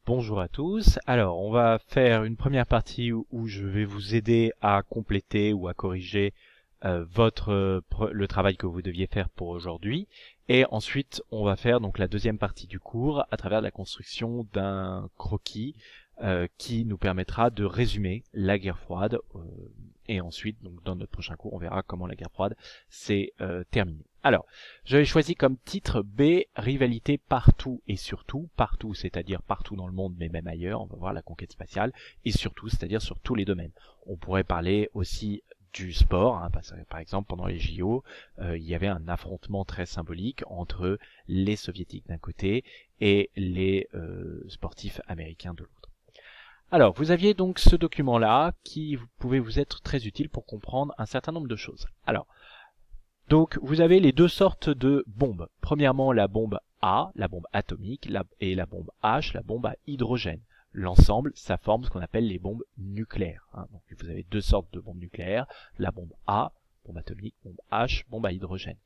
Bonjour à tous. Alors, on va faire une première partie où je vais vous aider à compléter ou à corriger le travail que vous deviez faire pour aujourd'hui. Et ensuite, on va faire donc la deuxième partie du cours à travers la construction d'un croquis qui nous permettra de résumer la guerre froide. Et ensuite, donc dans notre prochain cours, on verra comment la guerre froide s'est terminée. Alors, j'avais choisi comme titre B, rivalité partout et surtout, partout, c'est-à-dire partout dans le monde, mais même ailleurs, on va voir la conquête spatiale, et surtout, c'est-à-dire sur tous les domaines. On pourrait parler aussi du sport, hein, par exemple, pendant les JO, il y avait un affrontement très symbolique entre les soviétiques d'un côté et les sportifs américains de l'autre. Alors, vous aviez donc ce document-là qui pouvait vous être très utile pour comprendre un certain nombre de choses. Alors, donc, vous avez les deux sortes de bombes. Premièrement, la bombe A, la bombe atomique, et la bombe H, la bombe à hydrogène. L'ensemble, ça forme ce qu'on appelle les bombes nucléaires. Donc, vous avez deux sortes de bombes nucléaires. La bombe A, bombe atomique, bombe H, bombe à hydrogène.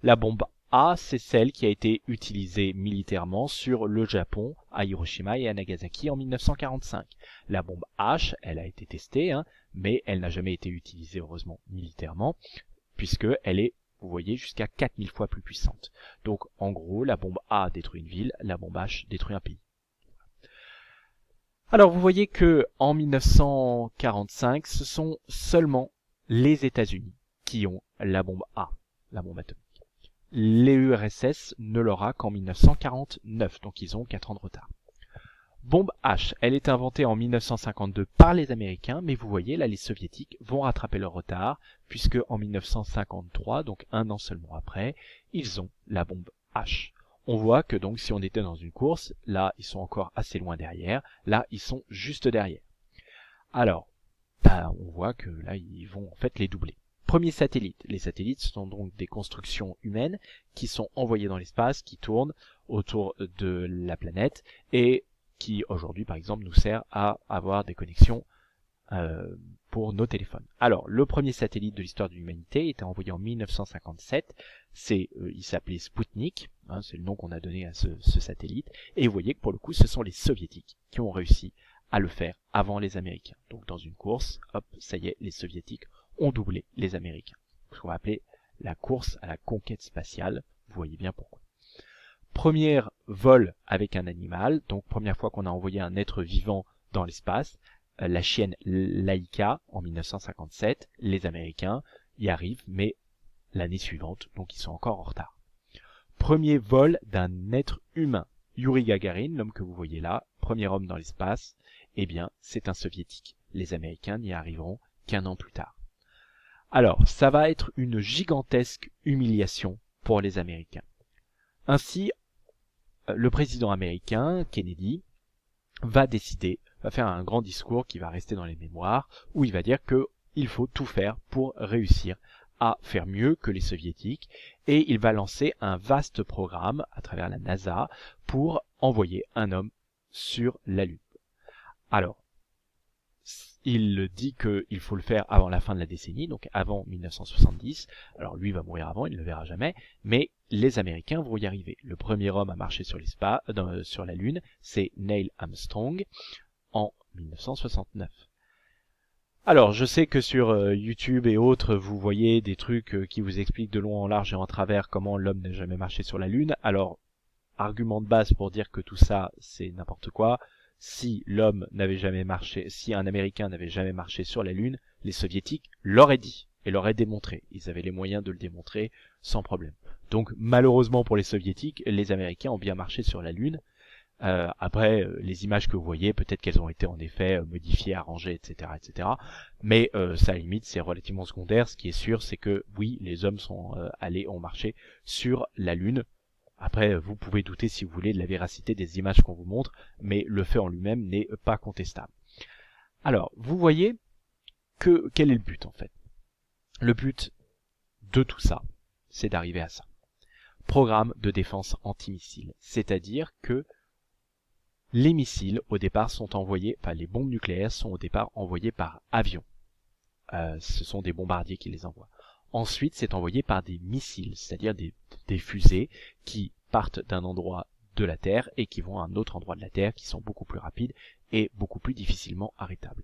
La bombe A, c'est celle qui a été utilisée militairement sur le Japon, à Hiroshima et à Nagasaki en 1945. La bombe H, elle a été testée, mais elle n'a jamais été utilisée, heureusement, militairement, puisqu'elle est, vous voyez, jusqu'à 4000 fois plus puissante. Donc, en gros, la bombe A détruit une ville, la bombe H détruit un pays. Alors, vous voyez que en 1945, ce sont seulement les États-Unis qui ont la bombe A, la bombe atomique. L'URSS ne l'aura qu'en 1949, donc ils ont 4 ans de retard. Bombe H, elle est inventée en 1952 par les Américains, mais vous voyez, là, les Soviétiques vont rattraper leur retard, puisque en 1953, donc un an seulement après, ils ont la bombe H. On voit que donc, si on était dans une course, là, ils sont encore assez loin derrière, là, ils sont juste derrière. Alors, on voit que là, ils vont en fait les doubler. Premier satellite. Les satellites sont donc des constructions humaines qui sont envoyées dans l'espace, qui tournent autour de la planète, et qui aujourd'hui par exemple nous sert à avoir des connexions pour nos téléphones. Alors le premier satellite de l'histoire de l'humanité était envoyé en 1957, il s'appelait Sputnik, c'est le nom qu'on a donné à ce satellite, et vous voyez que pour le coup ce sont les soviétiques qui ont réussi à le faire avant les Américains. Donc dans une course, hop, ça y est, les soviétiques ont doublé les Américains. Ce qu'on va appeler la course à la conquête spatiale, vous voyez bien pourquoi. Premier vol avec un animal, donc première fois qu'on a envoyé un être vivant dans l'espace, la chienne Laika en 1957, les Américains y arrivent, mais l'année suivante, donc ils sont encore en retard. Premier vol d'un être humain, Yuri Gagarin, l'homme que vous voyez là, premier homme dans l'espace, eh bien c'est un soviétique. Les Américains n'y arriveront qu'un an plus tard. Alors, ça va être une gigantesque humiliation pour les Américains. Ainsi, le président américain, Kennedy, va faire un grand discours qui va rester dans les mémoires, où il va dire qu'il faut tout faire pour réussir à faire mieux que les soviétiques, et il va lancer un vaste programme à travers la NASA pour envoyer un homme sur la Lune. Alors, il dit qu'il faut le faire avant la fin de la décennie, donc avant 1970. Alors lui va mourir avant, il ne le verra jamais, mais les Américains vont y arriver. Le premier homme à marcher sur sur la Lune, c'est Neil Armstrong en 1969. Alors, je sais que sur YouTube et autres, vous voyez des trucs qui vous expliquent de long en large et en travers comment l'homme n'a jamais marché sur la Lune. Alors, argument de base pour dire que tout ça, c'est n'importe quoi. Si l'homme n'avait jamais marché, si un Américain n'avait jamais marché sur la Lune, les Soviétiques l'auraient dit et l'auraient démontré. Ils avaient les moyens de le démontrer sans problème. Donc malheureusement pour les Soviétiques, les Américains ont bien marché sur la Lune. Après, les images que vous voyez, peut-être qu'elles ont été en effet modifiées, arrangées, etc., etc. Mais ça, à la limite, c'est relativement secondaire. Ce qui est sûr, c'est que oui, les hommes ont marché sur la Lune. Après, vous pouvez douter si vous voulez de la véracité des images qu'on vous montre, mais le fait en lui-même n'est pas contestable. Alors, vous voyez quel est le but en fait? Le but de tout ça, c'est d'arriver à ça. Programme de défense antimissile, c'est-à-dire que les missiles au départ sont envoyés, enfin les bombes nucléaires sont au départ envoyées par avion. Ce sont des bombardiers qui les envoient. Ensuite, c'est envoyé par des missiles, c'est-à-dire des fusées qui partent d'un endroit de la Terre et qui vont à un autre endroit de la Terre, qui sont beaucoup plus rapides et beaucoup plus difficilement arrêtables.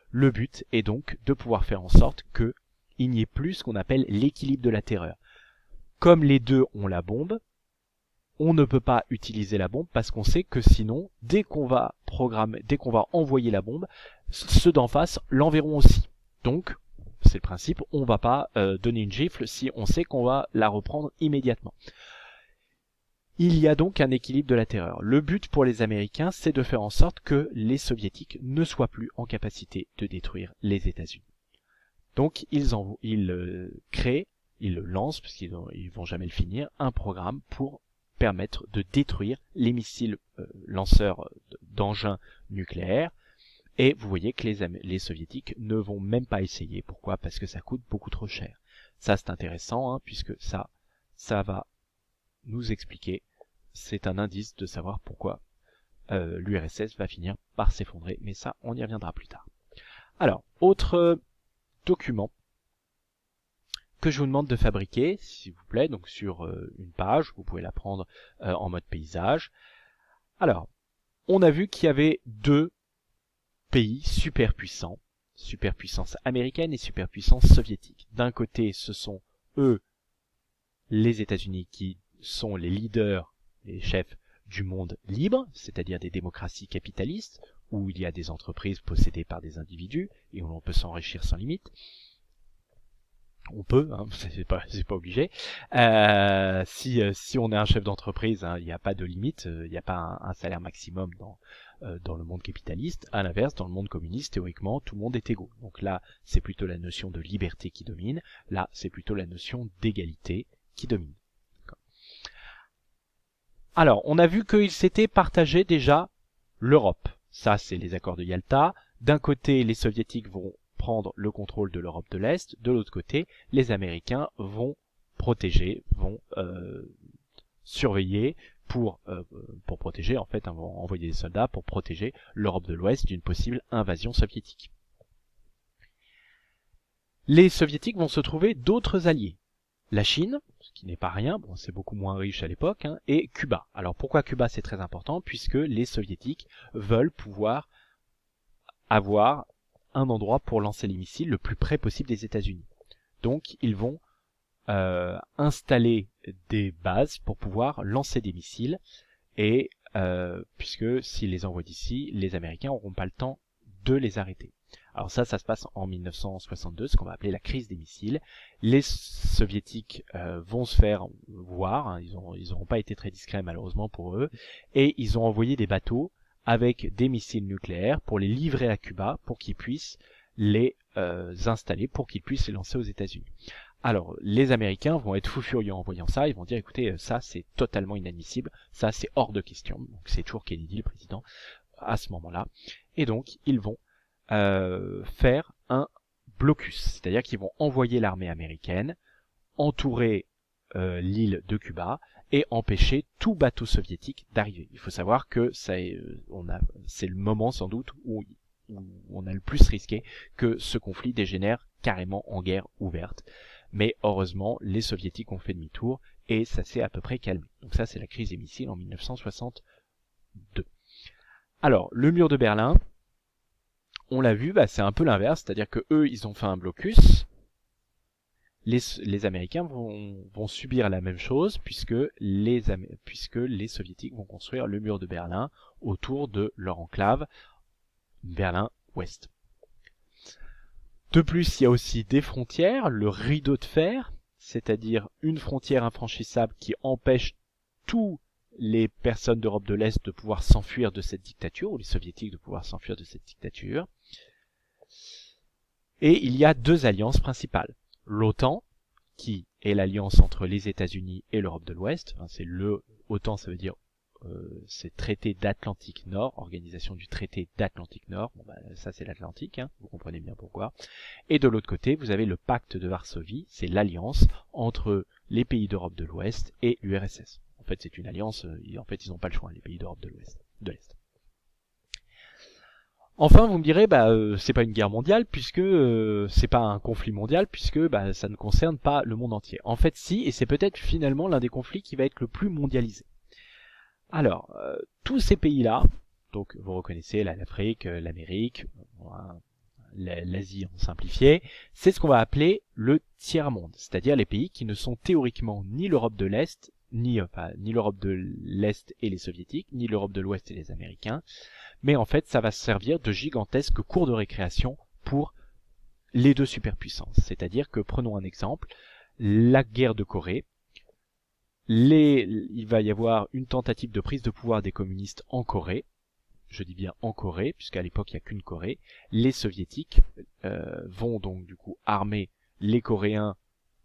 Le but est donc de pouvoir faire en sorte qu'il n'y ait plus ce qu'on appelle l'équilibre de la terreur. Comme les deux ont la bombe, on ne peut pas utiliser la bombe parce qu'on sait que sinon, dès qu'on va envoyer la bombe, ceux d'en face l'enverront aussi. Donc, c'est le principe, on ne va pas donner une gifle si on sait qu'on va la reprendre immédiatement. Il y a donc un équilibre de la terreur. Le but pour les Américains, c'est de faire en sorte que les Soviétiques ne soient plus en capacité de détruire les États-Unis. Donc, ils lancent, parce qu'ils vont jamais le finir, un programme pour permettre de détruire les missiles lanceurs d'engins nucléaires. Et vous voyez que les Soviétiques ne vont même pas essayer. Pourquoi? Parce que ça coûte beaucoup trop cher. Ça, c'est intéressant, hein, puisque ça va nous expliquer. C'est un indice de savoir pourquoi l'URSS va finir par s'effondrer. Mais ça, on y reviendra plus tard. Alors, autre document que je vous demande de fabriquer, s'il vous plaît, donc sur une page, vous pouvez la prendre en mode paysage. Alors, on a vu qu'il y avait deux pays superpuissants, superpuissance américaine et superpuissance soviétique. D'un côté, ce sont eux, les États-Unis, qui sont les leaders, les chefs du monde libre, c'est-à-dire des démocraties capitalistes, où il y a des entreprises possédées par des individus et où l'on peut s'enrichir sans limite. On peut, hein, c'est pas obligé. Si on est un chef d'entreprise, hein, il n'y a pas de limite, il n'y a pas un salaire maximum dans le monde capitaliste. À l'inverse, dans le monde communiste, théoriquement, tout le monde est égaux. Donc là, c'est plutôt la notion de liberté qui domine. Là, c'est plutôt la notion d'égalité qui domine. Alors, on a vu qu'ils s'étaient partagés déjà l'Europe. Ça, c'est les accords de Yalta. D'un côté, les Soviétiques vont prendre le contrôle de l'Europe de l'Est. De l'autre côté, les Américains vont protéger, vont surveiller pour protéger, en fait, vont envoyer des soldats pour protéger l'Europe de l'Ouest d'une possible invasion soviétique. Les Soviétiques vont se trouver d'autres alliés. La Chine, ce qui n'est pas rien, bon, c'est beaucoup moins riche à l'époque, hein, et Cuba. Alors pourquoi Cuba, c'est très important? Puisque les Soviétiques veulent pouvoir avoir un endroit pour lancer les missiles le plus près possible des États-Unis. Donc ils vont installer des bases pour pouvoir lancer des missiles, et puisque s'ils les envoient d'ici, les Américains n'auront pas le temps de les arrêter. Alors ça se passe en 1962, ce qu'on va appeler la crise des missiles. Les Soviétiques vont se faire voir, hein, ils n'auront pas été très discrets malheureusement pour eux, et ils ont envoyé des bateaux avec des missiles nucléaires pour les livrer à Cuba, pour qu'ils puissent les installer, pour qu'ils puissent les lancer aux États-Unis. Alors, les Américains vont être fous furieux en voyant ça, ils vont dire, écoutez, ça c'est totalement inadmissible, ça c'est hors de question. Donc c'est toujours Kennedy, le président, à ce moment-là. Et donc, ils vont faire un blocus, c'est-à-dire qu'ils vont envoyer l'armée américaine, entourer l'île de Cuba, et empêcher tout bateau soviétique d'arriver. Il faut savoir que c'est le moment sans doute où on a le plus risqué que ce conflit dégénère carrément en guerre ouverte. Mais heureusement, les Soviétiques ont fait demi-tour et ça s'est à peu près calmé. Donc ça, c'est la crise des missiles en 1962. Alors, le mur de Berlin, on l'a vu, c'est un peu l'inverse, c'est-à-dire que eux, ils ont fait un blocus. Les Américains vont subir la même chose puisque les Soviétiques vont construire le mur de Berlin autour de leur enclave Berlin-Ouest. De plus, il y a aussi des frontières, le rideau de fer, c'est-à-dire une frontière infranchissable qui empêche tous les personnes d'Europe de l'Est de pouvoir s'enfuir de cette dictature, ou les Soviétiques de pouvoir s'enfuir de cette dictature. Et il y a deux alliances principales. L'OTAN, qui est l'alliance entre les États-Unis et l'Europe de l'Ouest. C'est OTAN, ça veut dire c'est traité d'Atlantique Nord, organisation du traité d'Atlantique Nord. Bon, ça c'est l'Atlantique, hein, vous comprenez bien pourquoi. Et de l'autre côté, vous avez le pacte de Varsovie, c'est l'alliance entre les pays d'Europe de l'Ouest et l'URSS. En fait, c'est une alliance, en fait, ils n'ont pas le choix, les pays d'Europe de l'Est. Enfin, vous me direz, c'est pas une guerre mondiale puisque c'est pas un conflit mondial puisque ça ne concerne pas le monde entier. En fait, si, et c'est peut-être finalement l'un des conflits qui va être le plus mondialisé. Alors, tous ces pays-là, donc vous reconnaissez l'Afrique, l'Amérique, voilà, l'Asie en simplifié, c'est ce qu'on va appeler le tiers-monde, c'est-à-dire les pays qui ne sont théoriquement ni l'Europe de l'Est, ni l'Europe de l'Est et les Soviétiques, ni l'Europe de l'Ouest et les Américains, mais en fait ça va servir de gigantesque cours de récréation pour les deux superpuissances. C'est-à-dire que, prenons un exemple, la guerre de Corée, il va y avoir une tentative de prise de pouvoir des communistes en Corée, je dis bien en Corée, puisqu'à l'époque il n'y a qu'une Corée. Les soviétiques vont donc du coup armer les Coréens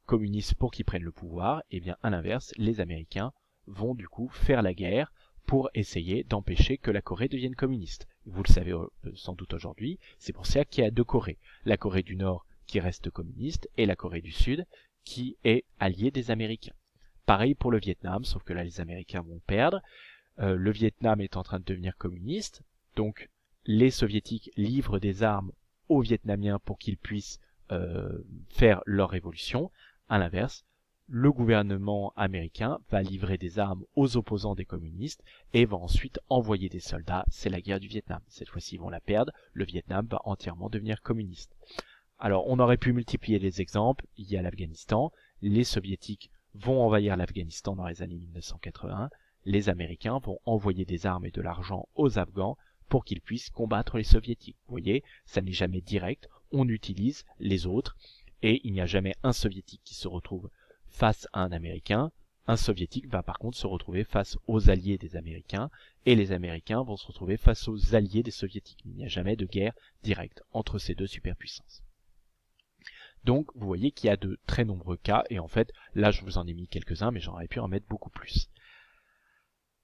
communistes pour qu'ils prennent le pouvoir, et bien à l'inverse, les Américains vont du coup faire la guerre pour essayer d'empêcher que la Corée devienne communiste. Vous le savez sans doute aujourd'hui, c'est pour ça qu'il y a deux Corées. La Corée du Nord qui reste communiste et la Corée du Sud qui est alliée des Américains. Pareil pour le Vietnam, sauf que là les Américains vont perdre. Le Vietnam est en train de devenir communiste, donc les Soviétiques livrent des armes aux Vietnamiens pour qu'ils puissent faire leur révolution. À l'inverse, le gouvernement américain va livrer des armes aux opposants des communistes et va ensuite envoyer des soldats. C'est la guerre du Vietnam. Cette fois-ci, ils vont la perdre. Le Vietnam va entièrement devenir communiste. Alors, on aurait pu multiplier les exemples. Il y a l'Afghanistan. Les Soviétiques vont envahir l'Afghanistan dans les années 1980. Les Américains vont envoyer des armes et de l'argent aux Afghans pour qu'ils puissent combattre les Soviétiques. Vous voyez, ça n'est jamais direct. On utilise les autres. Et il n'y a jamais un Soviétique qui se retrouve face à un Américain. Un Soviétique va par contre se retrouver face aux alliés des Américains, et les Américains vont se retrouver face aux alliés des Soviétiques. Il n'y a jamais de guerre directe entre ces deux superpuissances. Donc vous voyez qu'il y a de très nombreux cas, et en fait, là je vous en ai mis quelques-uns, mais j'aurais pu en mettre beaucoup plus.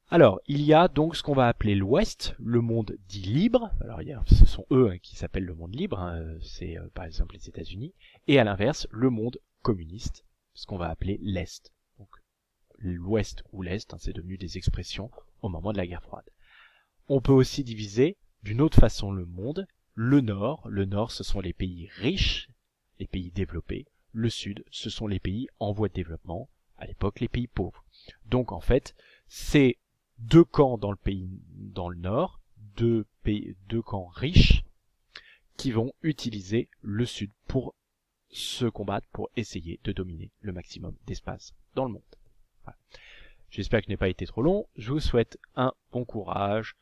Alors, il y a donc ce qu'on va appeler l'Ouest, le monde dit libre. Alors, ce sont eux qui s'appellent le monde libre, c'est par exemple les États-Unis. Et à l'inverse, le monde communiste, ce qu'on va appeler l'Est. Donc, l'Ouest ou l'Est, c'est devenu des expressions au moment de la guerre froide. On peut aussi diviser d'une autre façon le monde. Le Nord, ce sont les pays riches, les pays développés. Le Sud, ce sont les pays en voie de développement, à l'époque les pays pauvres. Donc, en fait, c'est deux camps dans le nord, deux camps riches qui vont utiliser le sud pour se combattre, pour essayer de dominer le maximum d'espace dans le monde. Voilà. J'espère que je n'ai pas été trop long. Je vous souhaite un bon courage